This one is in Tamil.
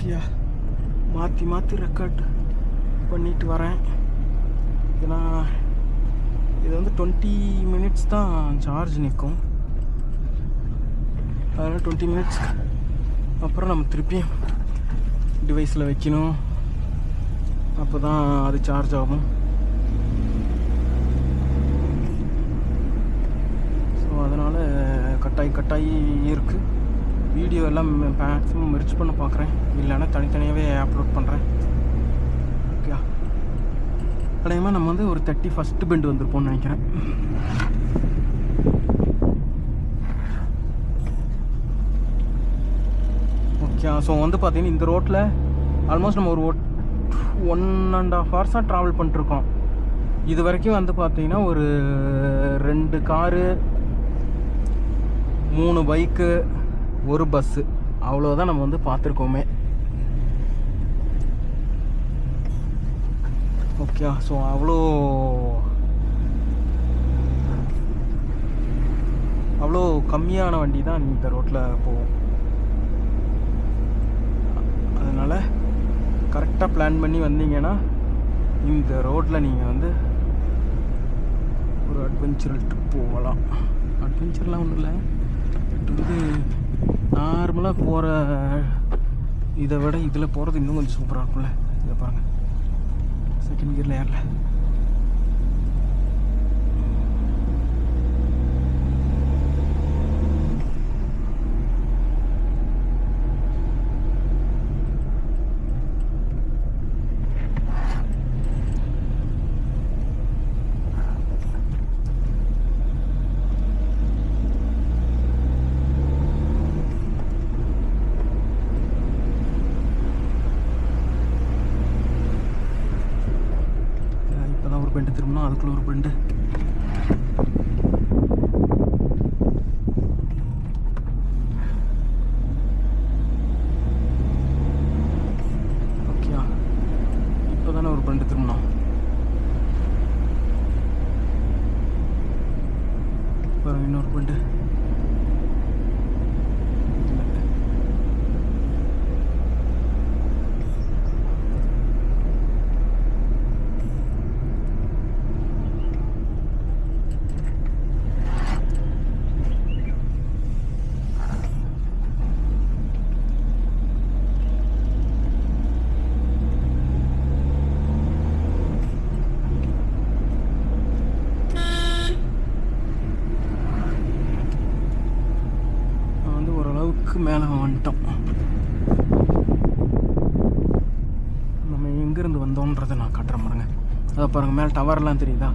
ஓகேயா, மாற்றி மாற்றி ரெக்கார்ட் பண்ணிட்டு வரேன். ஏன்னா இது வந்து 20 மினிட்ஸ் தான் சார்ஜ் நிற்கும். அதனால் 20 மினிட்ஸ் அப்புறம் நம்ம திருப்பியும் டிவைஸில் வைக்கணும். அப்போ தான் அது சார்ஜ் ஆகும். ஸோ அதனால் கட்டாயி இருக்குது. வீடியோ எல்லாம் மேக்ஸிமம் மெர்ஜ் பண்ண பார்க்குறேன், இல்லைன்னா தனித்தனியாகவே அப்லோட் பண்ணுறேன். ஓகே, அநேகமாக நம்ம வந்து ஒரு 31st பெண்டு வந்திருப்போம்னு நினைக்கிறேன். ஓகே, ஸோ வந்து பார்த்தீங்கன்னா இந்த ரோட்டில் ஆல்மோஸ்ட் நம்ம ஒரு 1.5 hours ட்ராவல் பண்ணிட்டுருக்கோம். இது வரைக்கும் வந்து பார்த்தீங்கன்னா ஒரு 2 காரு, 3 பைக்கு, 1 பஸ்ஸு, அவ்வளோதான் நம்ம வந்து பார்த்துருக்கோமே. ஓகே, ஸோ அவ்வளோ கம்மியான வண்டி தான் இந்த ரோட்டில் போகும். அதனால் கரெக்டாக பிளான் பண்ணி வந்தீங்கன்னா இந்த ரோட்டில் நீங்கள் வந்து ஒரு அட்வென்ச்சரல் ட்ரிப் போகலாம். அட்வென்ச்சர்லாம் ஒன்றும் இல்லை, பட் வந்து நார்மலாக போகிற இதை விட இதில் போகிறது இன்னும் கொஞ்சம் சூப்பராக இருக்கும்ல. இதை பாருங்கள், செகண்ட் கியரில் ஏறல. பெண்டு திரும்பினா அதுக்குள்ள ஒரு பெண்டு. ஓகே, இப்போ தானே ஒரு பெண்டு திரும்பினோம். பாருங்க, இன்னொரு பெண்டு. மேலே வந்துட்டோம். நம்ம எங்கேருந்து வந்தோன்றதை நான் காட்டுறேன் பாருங்க. அதை பாருங்கள், மேலே டவர்லாம் தெரியுதா?